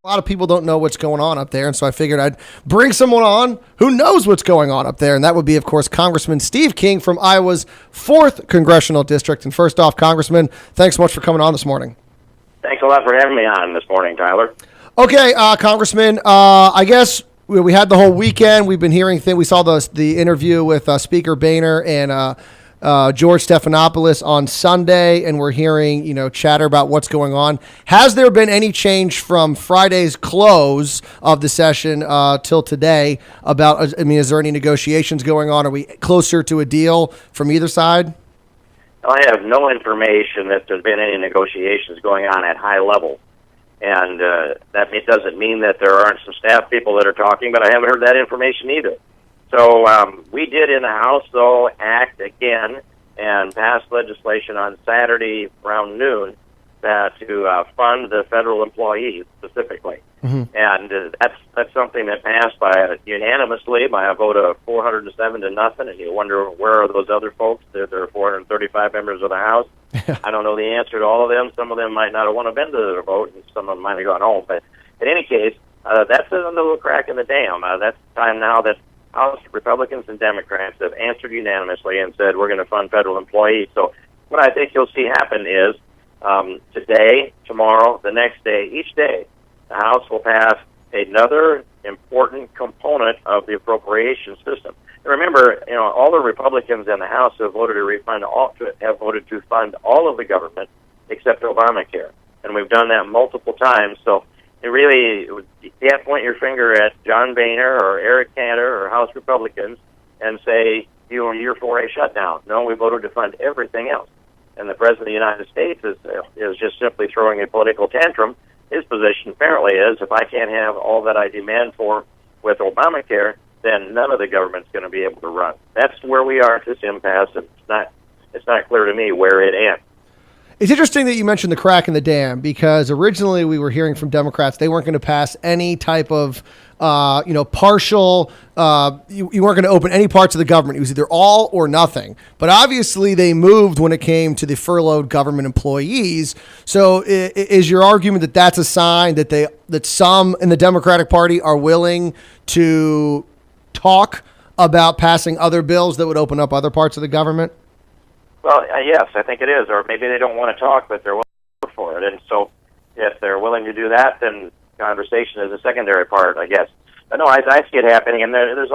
A lot of people don't know what's going on up there, and so I figured I'd bring someone on who knows what's going on up there, and that would be, of course, Congressman Steve King from Iowa's 4th Congressional District. And first off, Congressman, thanks so much for coming on this morning. Thanks a lot for having me on this morning, Tyler. Okay, Congressman, I guess we had the whole weekend. We've been hearing things. We saw the interview with Speaker Boehner and George Stephanopoulos on Sunday, and we're hearing, chatter about what's going on. Has there been any change from Friday's close of the session till today about, is there any negotiations going on? Are we closer to a deal from either side? I have no information that there's been any negotiations going on at high level. And that doesn't mean that there aren't some staff people that are talking, but I haven't heard that information either. So we did in the House, though, act again and pass legislation on Saturday around noon to fund the federal employees specifically. Mm-hmm. And that's something that passed unanimously by a vote of 407 to nothing. And you wonder, where are those other folks? There are 435 members of the House. I don't know the answer to all of them. Some of them might not have want to been to their vote, and some of them might have gone home. But in any case, that's a little crack in the dam. That's the time now that House Republicans and Democrats have answered unanimously and said we're going to fund federal employees. So what I think you'll see happen is today, tomorrow, the next day, each day, the House will pass another important component of the appropriation system. And remember, all the Republicans in the House have voted to fund all of the government except Obamacare, and we've done that multiple times. So you can't point your finger at John Boehner or Eric Cantor or House Republicans and say you're for a shutdown. No, we voted to fund everything else. And the President of the United States is just simply throwing a political tantrum. His position apparently is, if I can't have all that I demand for with Obamacare, then none of the government's going to be able to run. That's where we are at this impasse, and it's not clear to me where it ends. It's interesting that you mentioned the crack in the dam, because originally we were hearing from Democrats they weren't going to pass any type of, partial. You weren't going to open any parts of the government. It was either all or nothing. But obviously they moved when it came to the furloughed government employees. So is your argument that that's a sign that some in the Democratic Party are willing to talk about passing other bills that would open up other parts of the government? Well, yes, I think it is. Or maybe they don't want to talk, but they're willing to work for it. And so if they're willing to do that, then conversation is a secondary part, I guess. But no, I see it happening. And there's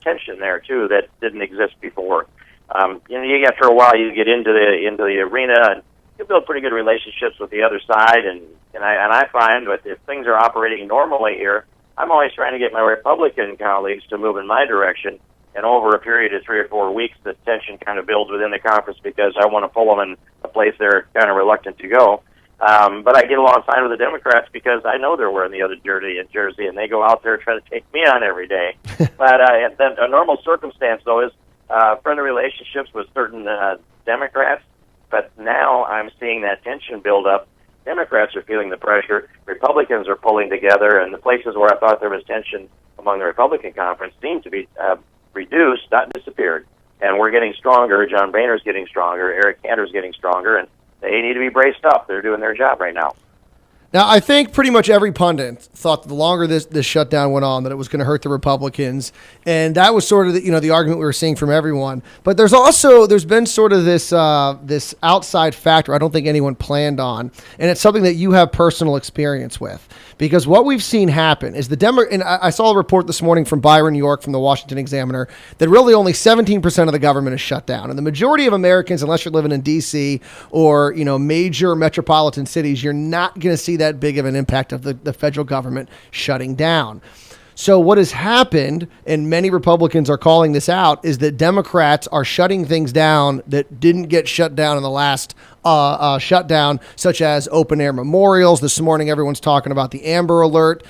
tension there, too, that didn't exist before. After a while, you get into the arena, and you build pretty good relationships with the other side. And I find that if things are operating normally here, I'm always trying to get my Republican colleagues to move in my direction. And over a period of 3 or 4 weeks, the tension kind of builds within the conference because I want to pull them in a place they're kind of reluctant to go. But I get along fine with the Democrats because I know they're wearing the other jersey, and they go out there trying to take me on every day. But a normal circumstance, though, is friendly relationships with certain Democrats. But now I'm seeing that tension build up. Democrats are feeling the pressure. Republicans are pulling together, and the places where I thought there was tension among the Republican conference seem to be reduced, not disappeared. And we're getting stronger. John Boehner's getting stronger. Eric Cantor's getting stronger, and they need to be braced up. They're doing their job right now. Now, I think pretty much every pundit thought that the longer this shutdown went on, that it was going to hurt the Republicans, and that was sort of the argument we were seeing from everyone. But there's been sort of this outside factor I don't think anyone planned on, and it's something that you have personal experience with. Because what we've seen happen is and I saw a report this morning from Byron York from the Washington Examiner that really only 17% of the government is shut down. And the majority of Americans, unless you're living in D.C. or, major metropolitan cities, you're not going to see that big of an impact of the federal government shutting down. So what has happened, and many Republicans are calling this out, is that Democrats are shutting things down that didn't get shut down in the last shutdown, such as open air memorials. This morning, everyone's talking about the Amber Alert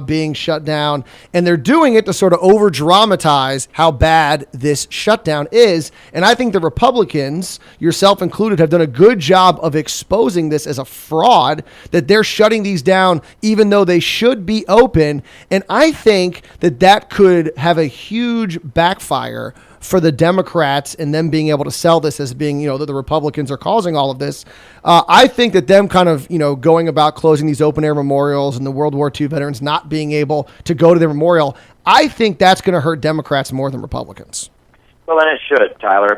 being shut down, and they're doing it to sort of over dramatize how bad this shutdown is. And I think the Republicans, yourself included, have done a good job of exposing this as a fraud, that they're shutting these down even though they should be open. And I think that could have a huge backfire for the Democrats and them being able to sell this as being, that the Republicans are causing all of this. I think that them kind of, going about closing these open air memorials and the World War II veterans not being able to go to their memorial, I think that's going to hurt Democrats more than Republicans. Well, then it should, Tyler.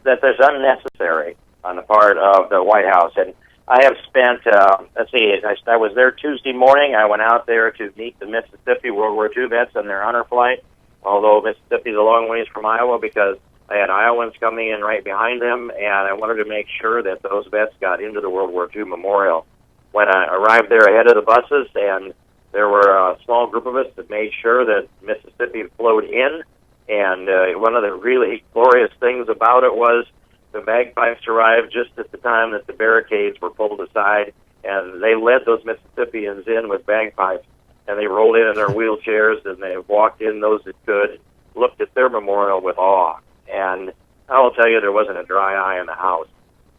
That there's unnecessary on the part of the White House. And I have spent, I was there Tuesday morning. I went out there to meet the Mississippi World War II vets on their honor flight, although Mississippi is a long ways from Iowa because I had Iowans coming in right behind them, and I wanted to make sure that those vets got into the World War II memorial. When I arrived there ahead of the buses, and there were a small group of us that made sure that Mississippi flowed in, and one of the really glorious things about it was the bagpipes arrived just at the time that the barricades were pulled aside, and they led those Mississippians in with bagpipes, and they rolled in their wheelchairs, and they walked in, those that could, looked at their memorial with awe. And I will tell you, there wasn't a dry eye in the house.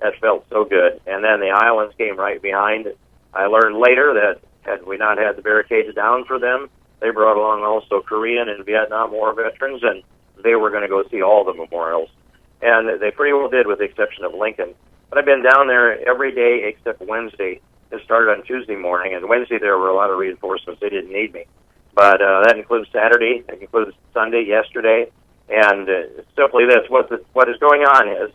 That felt so good. And then the Iowans came right behind. I learned later that had we not had the barricades down for them, they brought along also Korean and Vietnam War veterans, and they were going to go see all the memorials. And they pretty well did, with the exception of Lincoln. But I've been down there every day except Wednesday. It started on Tuesday morning, and Wednesday there were a lot of reinforcements. They didn't need me. But that includes Saturday, it includes Sunday, yesterday, and simply this, what is going on is,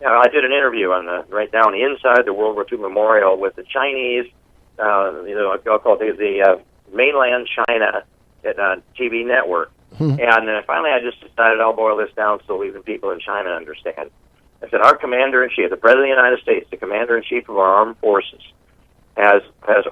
I did an interview right down inside the World War II Memorial with the Chinese, I'll call it the mainland China TV network. And finally I just decided I'll boil this down so even people in China understand. I said, our Commander-in-Chief, the President of the United States, the Commander-in-Chief of our armed forces, has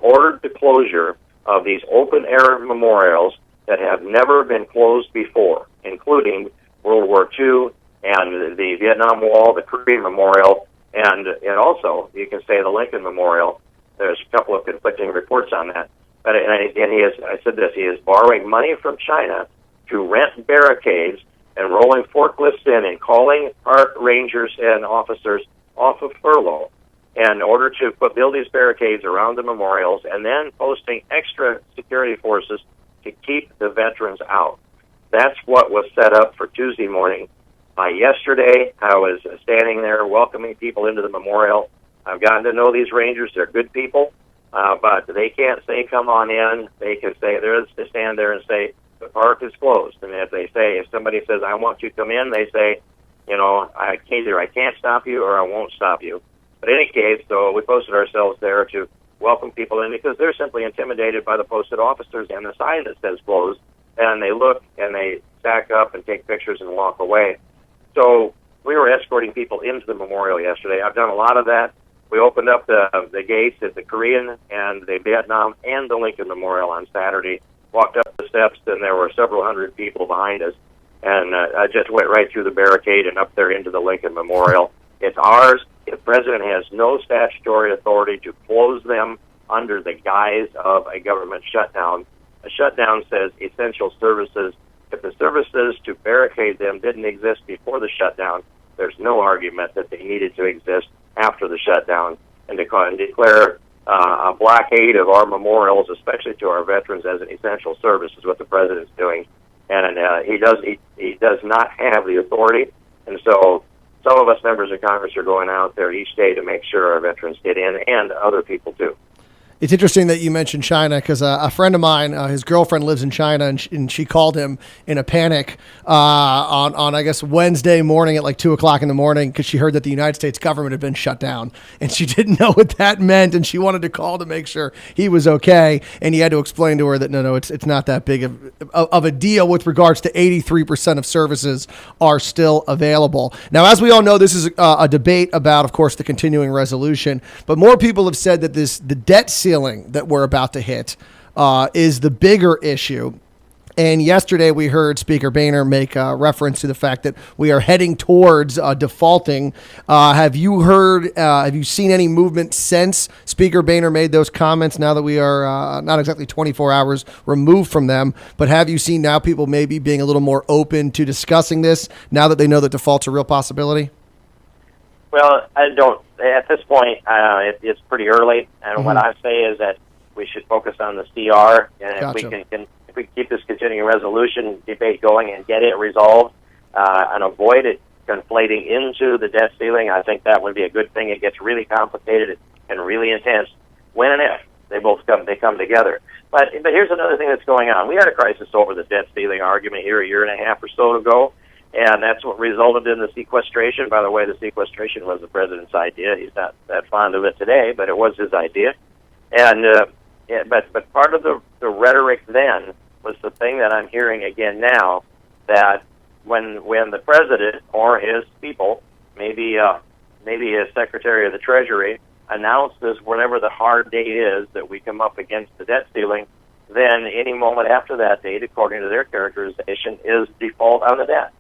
ordered the closure of these open-air memorials that have never been closed before, including World War II and the Vietnam Wall, the Korean Memorial, and also, you can say, the Lincoln Memorial. There's a couple of conflicting reports on that. But I said this, he is borrowing money from China to rent barricades and rolling forklifts in and calling park rangers and officers off of furlough in order to build these barricades around the memorials, and then posting extra security forces to keep the veterans out. That's what was set up for Tuesday morning. By yesterday, I was standing there welcoming people into the memorial. I've gotten to know these rangers. They're good people, but they can't say, come on in. They can say, they're to stand there and say, the park is closed. And if somebody says, I want you to come in, they say, I can't stop you or I won't stop you. But in any case, so we posted ourselves there to welcome people in because they're simply intimidated by the posted officers and the sign that says closed. And they look and they stack up and take pictures and walk away. So we were escorting people into the memorial yesterday. I've done a lot of that. We opened up the gates at the Korean and the Vietnam and the Lincoln Memorial on Saturday, walked up the steps, and there were several hundred people behind us. And I just went right through the barricade and up there into the Lincoln Memorial. It's ours. The president has no statutory authority to close them under the guise of a government shutdown. A shutdown says essential services. If the services to barricade them didn't exist before the shutdown, there's no argument that they needed to exist after the shutdown. And declare a blockade of our memorials, especially to our veterans, as an essential service is what the president's doing. And he does not have the authority. And so some of us members of Congress are going out there each day to make sure our veterans get in, and other people too. It's interesting that you mentioned China because a friend of mine, his girlfriend lives in China, and she called him in a panic on I guess Wednesday morning at like 2 o'clock in the morning because she heard that the United States government had been shut down, and she didn't know what that meant, and she wanted to call to make sure he was okay, and he had to explain to her that no, it's not that big of a deal with regards to 83% of services are still available. Now, as we all know, this is a debate about, of course, the continuing resolution, but more people have said that the debt ceiling that we're about to hit is the bigger issue. And yesterday we heard Speaker Boehner make reference to the fact that we are heading towards defaulting. Have you seen any movement since Speaker Boehner made those comments, now that we are not exactly 24 hours removed from them, but have you seen now people maybe being a little more open to discussing this now that they know that default's a real possibility? Well, I don't. At this point, it's pretty early, and what I say is that we should focus on the CR, and Gotcha. if we can keep this continuing resolution debate going and get it resolved, and avoid it conflating into the debt ceiling. I think that would be a good thing. It gets really complicated and really intense when and if they come together. But here's another thing that's going on. We had a crisis over the debt ceiling argument here a year and a half or so ago, and that's what resulted in the sequestration. By the way, the sequestration was the president's idea. He's not that fond of it today, but it was his idea. And but part of the rhetoric then was the thing that I'm hearing again now, that when the president or his people, maybe his Secretary of the Treasury, announces whatever the hard date is that we come up against the debt ceiling, then any moment after that date, according to their characterization, is default on the debt.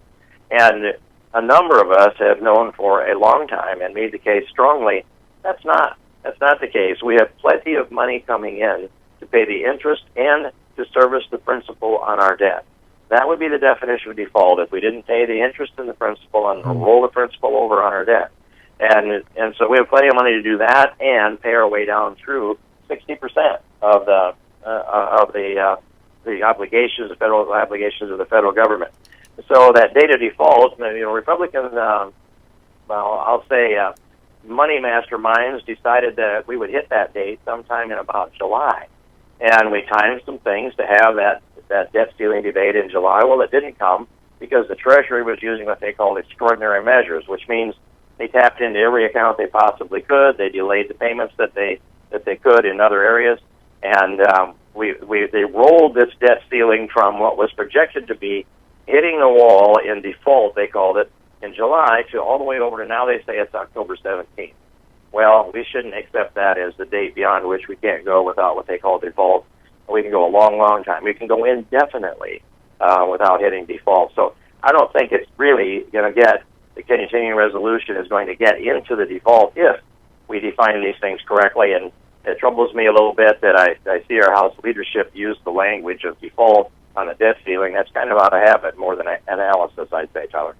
And a number of us have known for a long time and made the case strongly that's not the case. We have plenty of money coming in to pay the interest and to service the principal on our debt. That would be the definition of default, if we didn't pay the interest and the principal and roll the principal over on our debt. And so we have plenty of money to do that and pay our way down through 60% of the obligations, the federal obligations of the federal government. So that date of default, Republicans, I'll say money masterminds decided that we would hit that date sometime in about July, and we timed some things to have that debt ceiling debate in July. Well, it didn't come because the Treasury was using what they called extraordinary measures, which means they tapped into every account they possibly could. They delayed the payments that they could in other areas, and they rolled this debt ceiling from what was projected to be hitting the wall in default, they called it, in July, to all the way over to now they say it's October 17th. Well, we shouldn't accept that as the date beyond which we can't go without what they call default. We can go a long, long time. We can go indefinitely without hitting default. So I don't think it's really going to get, the continuing resolution is going to get into the default if we define these things correctly. And it troubles me a little bit that I see our House leadership use the language of default on the debt ceiling. That's kind of out of habit more than analysis, I'd say, Tyler.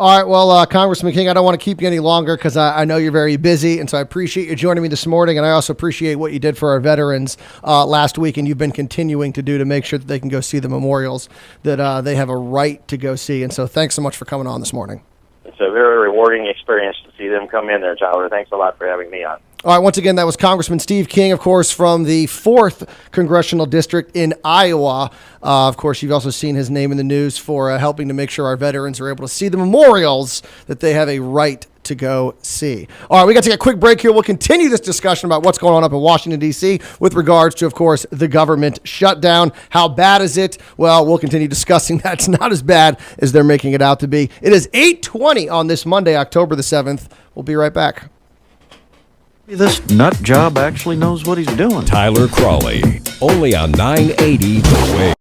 All right, well, Congressman King, I don't want to keep you any longer because I know you're very busy, and so I appreciate you joining me this morning, and I also appreciate what you did for our veterans last week, and you've been continuing to do to make sure that they can go see the memorials that they have a right to go see, and so thanks so much for coming on this morning. It's a very rewarding experience to see them come in there, Tyler. Thanks a lot for having me on. All right, once again, that was Congressman Steve King, of course, from the 4th Congressional District in Iowa. Of course, you've also seen his name in the news for helping to make sure our veterans are able to see the memorials that they have a right to go see. All right, we got to take a quick break here. We'll continue this discussion about what's going on up in Washington, D.C. with regards to, of course, the government shutdown. How bad is it? Well, we'll continue discussing that. It's not as bad as they're making it out to be. It is 8:20 on this Monday, October the 7th. We'll be right back. This nut job actually knows what he's doing. Tyler Cralle, only on 980 The Way.